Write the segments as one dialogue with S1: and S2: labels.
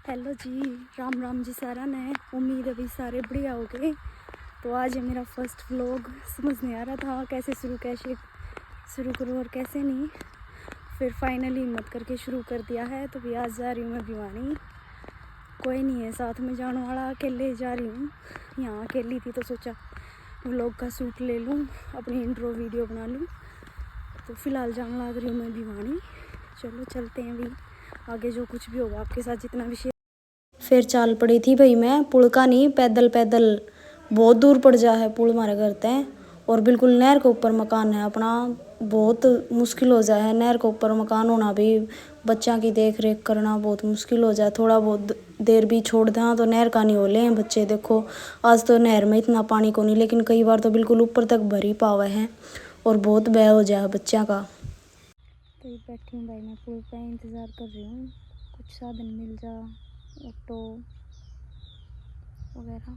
S1: Hello जी, राम राम जी सारा ने। उम्मीद है भी सारे बढ़िया हो गए। तो आज है मेरा फर्स्ट व्लॉग। समझ नहीं आ रहा था कैसे शुरू करूँ और कैसे नहीं। फिर फाइनली हिम्मत करके शुरू कर दिया है। तो भी आज जा रही हूँ मैं भिवानी। कोई नहीं है साथ में जाने वाला, अकेले जा रही हूँ। यहाँ अकेली थी तो सोचा व्लॉग का शूट ले लूँ, अपनी इंट्रो वीडियो बना लूँ। तो फ़िलहाल जाने लग रही हूँ मैं भिवानी। चलो चलते हैं भी, आगे जो कुछ भी होगा आपके साथ जितना भी शेयर। फिर चाल पड़ी थी भाई मैं, पुल का नहीं, पैदल पैदल बहुत दूर पड़ जा है पुल हमारे घर तय। और बिल्कुल नहर के ऊपर मकान है अपना। बहुत मुश्किल हो जाए है नहर के ऊपर मकान होना भी। बच्चा की देख रेख करना बहुत मुश्किल हो जाए। थोड़ा बहुत देर भी छोड़ दें तो नहर का नहीं हो ले हैं बच्चे। देखो आज तो नहर में इतना पानी को नहीं, लेकिन कई बार तो बिल्कुल ऊपर तक भर ही पावे हैं और बहुत बह हो जाए बच्चा का। तो बैठी हूँ भाई मैं पुल पे, इंतज़ार कर रही हूँ कुछ साधन मिल जा, ऑटो वगैरह।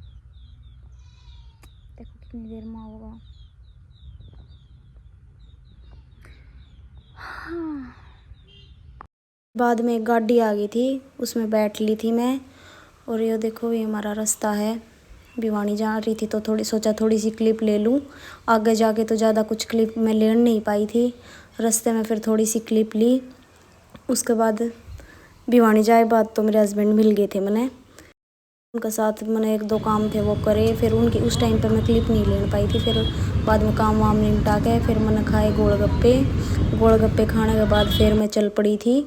S1: देखो कितनी देर में होगा। हाँ। बाद में एक गाड़ी आ गई थी, उसमें बैठ ली थी मैं। और ये देखो ये हमारा रास्ता है। भिवानी जा रही थी तो सोचा थोड़ी सी क्लिप ले लूँ। आगे जाके तो ज़्यादा कुछ क्लिप मैं ले नहीं पाई थी। रास्ते में फिर थोड़ी सी क्लिप ली। उसके बाद भिवानी जाए बाद तो मेरे हस्बैंड मिल गए थे मैंने। उनके साथ मैंने एक दो काम थे वो करे। फिर उनकी उस टाइम पे मैं क्लिप नहीं ले पाई थी। फिर बाद में काम वाम निपटा के फिर मैंने खाए गोलगप्पे खाने के बाद फिर मैं चल पड़ी थी।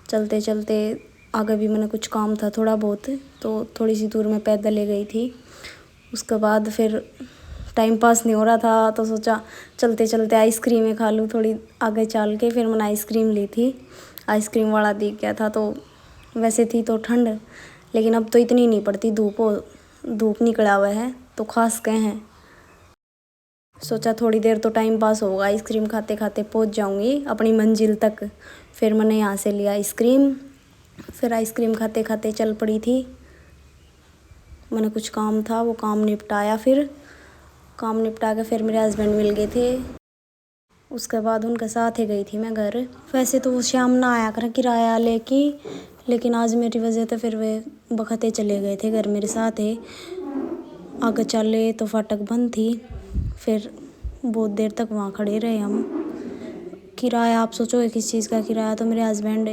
S1: चलते चलते आगे भी मैंने कुछ काम था थोड़ा बहुत, तो थोड़ी सी दूर में पैदल ले गई थी। उसके बाद फिर टाइम पास नहीं हो रहा था तो सोचा चलते चलते आइसक्रीमें खा लूँ थोड़ी आगे चल के। फिर मैंने आइसक्रीम ली थी। आइसक्रीम वाला दिख गया था तो वैसे थी तो ठंड, लेकिन अब तो इतनी नहीं पड़ती। धूप निकला हुआ है तो खास कह हैं। सोचा थोड़ी देर तो टाइम पास होगा, आइसक्रीम खाते खाते पहुंच जाऊंगी अपनी मंजिल तक। फिर मैंने यहाँ से लिया आइसक्रीम। फिर आइसक्रीम खाते खाते चल पड़ी थी। मैंने कुछ काम था वो काम निपटाया। फिर काम निपटा के फिर मेरे हस्बैंड मिल गए थे। उसके बाद उनके साथ ही गई थी मैं घर। वैसे तो वो शाम ना आया करें किराया लेके, लेकिन आज मेरी वजह से फिर वे बखते चले गए थे घर मेरे साथ है। आगे चले तो फाटक बंद थी। फिर बहुत देर तक वहाँ खड़े रहे हम। किराया आप सोचो किस चीज़ का किराया। तो मेरे हस्बैंड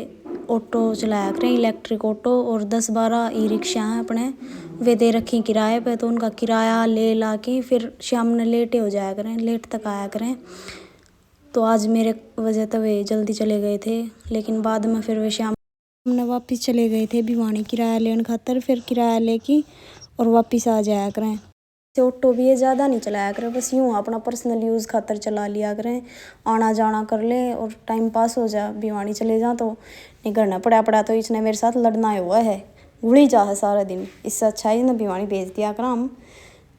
S1: ऑटो चलाया करें, इलेक्ट्रिक ऑटो, और 10-12 ई रिक्शा हैं अपने, वे दे रखी किराए पे। तो उनका किराया ले ला के फिर शाम में लेटे हो जाया करें, लेट तक आया करें। तो आज मेरे वजह तो वे जल्दी चले गए थे, लेकिन बाद में फिर वे शाम में वापस चले गए थे भिवानी किराया लेने खातर। फिर किराया लेके और वापस आ जाया करें। ऑटो भी ये ज़्यादा नहीं चलाया करें, बस यूँ अपना पर्सनल यूज़ खातर चला लिया करें। आना जाना कर ले और टाइम पास हो जा। भिवानी चले जा तो नहीं करना पड़ा तो इसने मेरे साथ लड़ना हुआ है, गुड़ी जा है सारा दिन। इससे अच्छा ही ना भिवानी भेज दिया कर। हम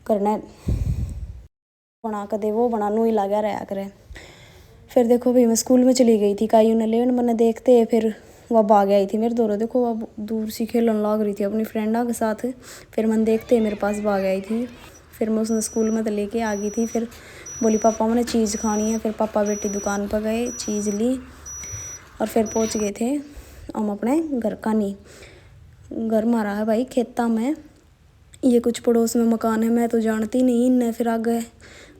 S1: करना बना कर दे वो बना नू ही लगा रहा करें। फिर देखो भाई मैं स्कूल में चली गई थी, काई उन्हें लेन मैंने देखते फिर वह भाग आई थी मेरे दोनों। देखो वह दूर सी खेलने लग रही थी अपनी फ्रेंडा के साथ। फिर मैंने देखते मेरे पास भाग आई थी। फिर मैं उसने स्कूल में तो लेके आ गई थी। फिर बोली पापा मैंने चीज़ खानी है। फिर पापा बेटी दुकान पर गए, चीज़ ली और फिर पहुंच गए थे हम अपने घर का। नहीं घर मारा है भाई खेता में। ये कुछ पड़ोस में मकान है, मैं तो जानती नहीं इन्हें। फिर आगे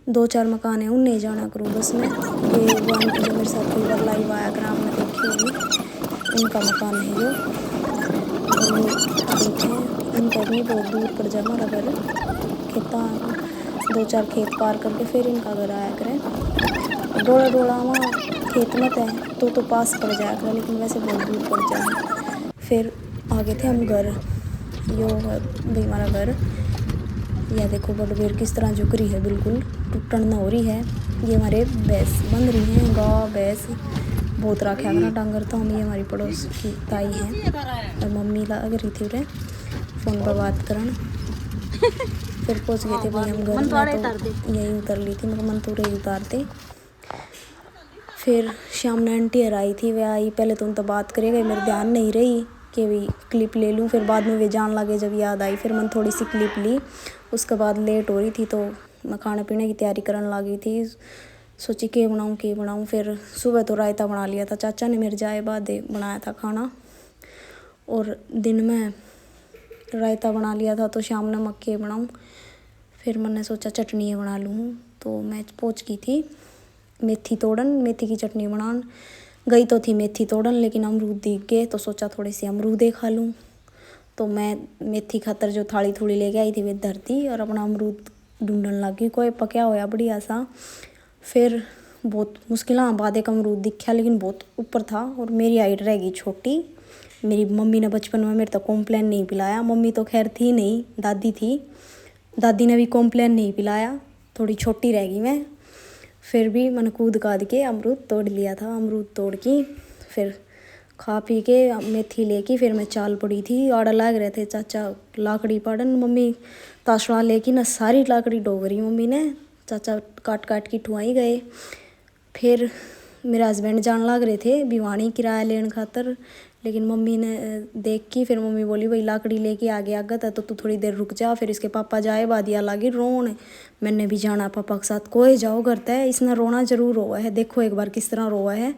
S1: 2-4 मकान है उन्हें जाना करूँ बस में। ये वो आंटी जो मेरे साथ कई बार लाइव आया कर आपने देखी होगी, उनका मकान है जो। और ये खेत हैं, इनका भी बहुत दूर पड़ जाए हमारा घर। खेता 2-4 खेत पार करके फिर इनका घर आया करें। और डोला वहाँ खेत मत है तो पास पड़ जाया करें, लेकिन वैसे बहुत दूर पड़ जाए। फिर आगे थे हम घर। यो है भाई हमारा घर। यह देखो बड़बेर किस तरह झुक रही है, बिल्कुल टूटन ना हो रही है। ये हमारे भैंस बन रही हैं, गाय भैंस बहुत रखा करना डांगर। तो हम ये हमारी पड़ोस की ताई हैं और मम्मी लग रही थी उन्हें फ़ोन पर बात करन। फिर पहुंच गए थे भाई हम घर में। तो यही उतर ली थी मगर मन तो रही उतारते। फिर शाम ने आंटी आई थी, वह आई पहले तो उन तो बात करेगा, मेरे ध्यान नहीं रही कि भी क्लिप ले लूँ। फिर बाद में वे जान लगे जब याद आई। फिर मैंने थोड़ी सी क्लिप ली। उसके बाद लेट हो रही थी तो मैं खाने पीने की तैयारी करने लगी थी। सोची के बनाऊँ। फिर सुबह तो रायता बना लिया था, चाचा ने मेरे जाए बाद बनाया था खाना। और दिन में रायता बना लिया था तो शाम नमक के बनाऊँ। फिर मैंने सोचा चटनी बना लूँ, तो मैं पहुँच गई थी मेथी तोड़न, मेथी की चटनी बनान गई तो थी मेथी तोड़न, लेकिन अमरूद दिख गए तो सोचा थोड़ी सी अमरूदे खा लूँ। तो मैं मेथी खातर जो थाली थोड़ी लेके आई थी वे धरती और अपना अमरूद ढूंढन लगी, कोई पकया होया बढ़िया सा। फिर बहुत मुश्किल बाद एक अमरूद दिखा, लेकिन बहुत ऊपर था और मेरी हाइट रह गई छोटी। मेरी मम्मी ने बचपन में मेरे तो कॉम्प्लेन नहीं पिलाया, मम्मी तो खैर थी नहीं, दादी थी, दादी ने भी कॉम्प्लेन नहीं पिलाया, थोड़ी छोटी रह गई मैं। फिर भी मैंने कूद काद के अमरूद तोड़ लिया था। अमरूद तोड़ के फिर खा पी के मेथी लेके फिर मैं चाल पड़ी थी। आड़ा लाग रहे थे चाचा लाकड़ी पाड़न, मम्मी ताशड़ा लेके ना सारी लाकड़ी डोगरी मम्मी ने, चाचा काट काट की ठुआई गए। फिर मेरे हस्बैंड जान लाग रहे थे भिवानी किराया लेने खातर, लेकिन मम्मी ने देख की फिर मम्मी बोली भाई लाकड़ी लेके आगे आगत है तो तू थोड़ी देर रुक जा। फिर इसके पापा जाए बादिया लागे रोन, मैंने भी जाना पापा के साथ, कोई जाओ करता है, इसने रोना जरूर रोआ है, देखो एक बार किस तरह रोआ है।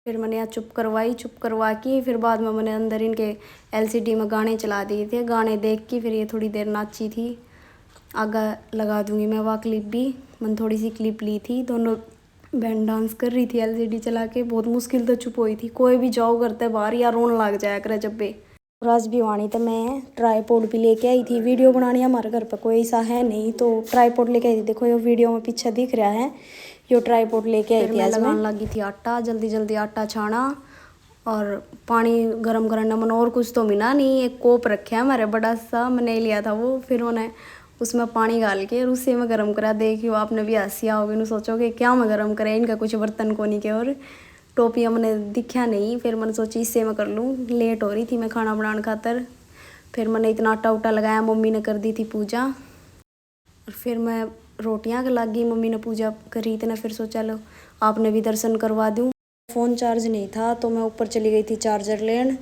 S1: फिर मैंने यहाँ चुप करवा के फिर बाद में मैंने अंदर इनके एलसीडी में गाने चला दिए थे। गाने देख के फिर ये थोड़ी देर नाची थी। आगे लगा दूंगी मैं वह क्लिप भी, मैंने थोड़ी सी क्लिप ली थी, दोनों बैंड डांस कर रही थी एलसीडी चला के। बहुत मुश्किल तो चुप हुई थी, कोई भी जाओ करते बाहर या रोन लग जाया करे जब भी। राज भिवानी तो मैं ट्राईपोड भी लेके आई थी, वीडियो बनानी हमारे घर पर कोई ऐसा है नहीं तो ट्राईपोड लेके आई थी। देखो ये वीडियो में पीछे दिख रहा है, यो ट्राईपोड लेके आई थी। आज लगाने लगी थी आटा, जल्दी जल्दी आटा छाना और पानी गर्म करना। मैंने और कुछ तो मिला नहीं, एक कोप रखा है हमारे बड़ा सा, मैंने लिया था वो। फिर मैंने उसमें पानी डाल के और उससे मैं गर्म करा। देखियो आपने भी हंसिया होगी, सोचोगे क्या मैं गर्म करे, इनका कुछ बर्तन को नहीं के। और टोपियाँ मैंने दिखा नहीं, फिर मैंने सोची इससे मैं कर लूँ, लेट हो रही थी मैं खाना बनाने खातर। फिर मैंने इतना आटा उटा लगाया, मम्मी ने कर दी थी पूजा और फिर मैं रोटियां के लग गई। मम्मी ने पूजा करी इतने, फिर सोचा लो आपने भी दर्शन करवा दूँ। फ़ोन चार्ज नहीं था तो मैं ऊपर चली गई थी चार्जर लेन।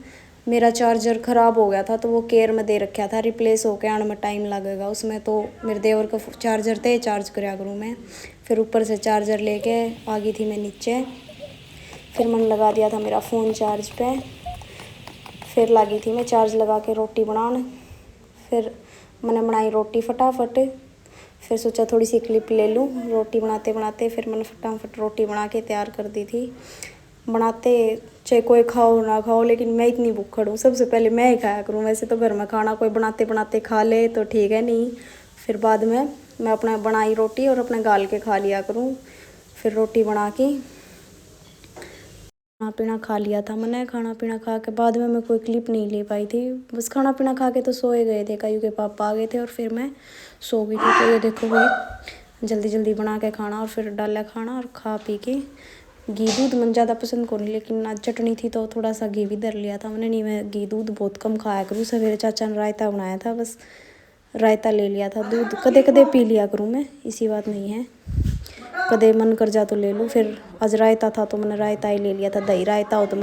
S1: मेरा चार्जर ख़राब हो गया था तो वो केयर में दे रखा था, रिप्लेस होके आने में टाइम लगेगा उसमें। तो मेरे देवर का चार्जर थे, चार्ज कराया करूँ मैं। फिर ऊपर से चार्जर लेके आ गई थी मैं नीचे। फिर मैंने लगा दिया था मेरा फ़ोन चार्ज पे। फिर लगी थी मैं चार्ज लगा के रोटी बनाने। फिर मैंने बनाई रोटी फटाफट। फिर सोचा थोड़ी सी क्लिप ले लूँ रोटी बनाते बनाते। फिर मैंने फटाफट रोटी बना के तैयार कर दी थी। बनाते चाहे कोई खाओ ना खाओ, लेकिन मैं इतनी भूखड़ हूँ, सबसे पहले मैं ही खाया करूँ। वैसे तो घर में खाना कोई बनाते बनाते खा ले तो ठीक है, नहीं फिर बाद में मैं अपना बनाई रोटी और अपने गाल के खा लिया करूँ। फिर रोटी बना के खाना पीना खा लिया था मैंने। खाना पीना खा के बाद में मैं कोई क्लिप नहीं ले पाई थी, बस खाना पीना खा के तो सोए गए थे, कायू के पापा आ गए थे और फिर मैं सो गई थी। तो ये देखो भाई जल्दी जल्दी बना के खाना और फिर डाला खाना और खा पी के। घी दूध मैं ज़्यादा पसंद करूँ, लेकिन आज चटनी थी तो थोड़ा सा घी भी धर लिया था मैंने। नहीं मैं घी दूध बहुत कम खाया करूँ। सवेरे चाचा ने रायता बनाया था, बस रायता ले लिया था। दूध कदे कदे पी लिया करूँ मैं, इसी बात नहीं है, कदे मन कर जा तो ले लूँ। फिर आज रायता था तो मैंने रायता ही ले लिया था। दही रायता हो तो मैं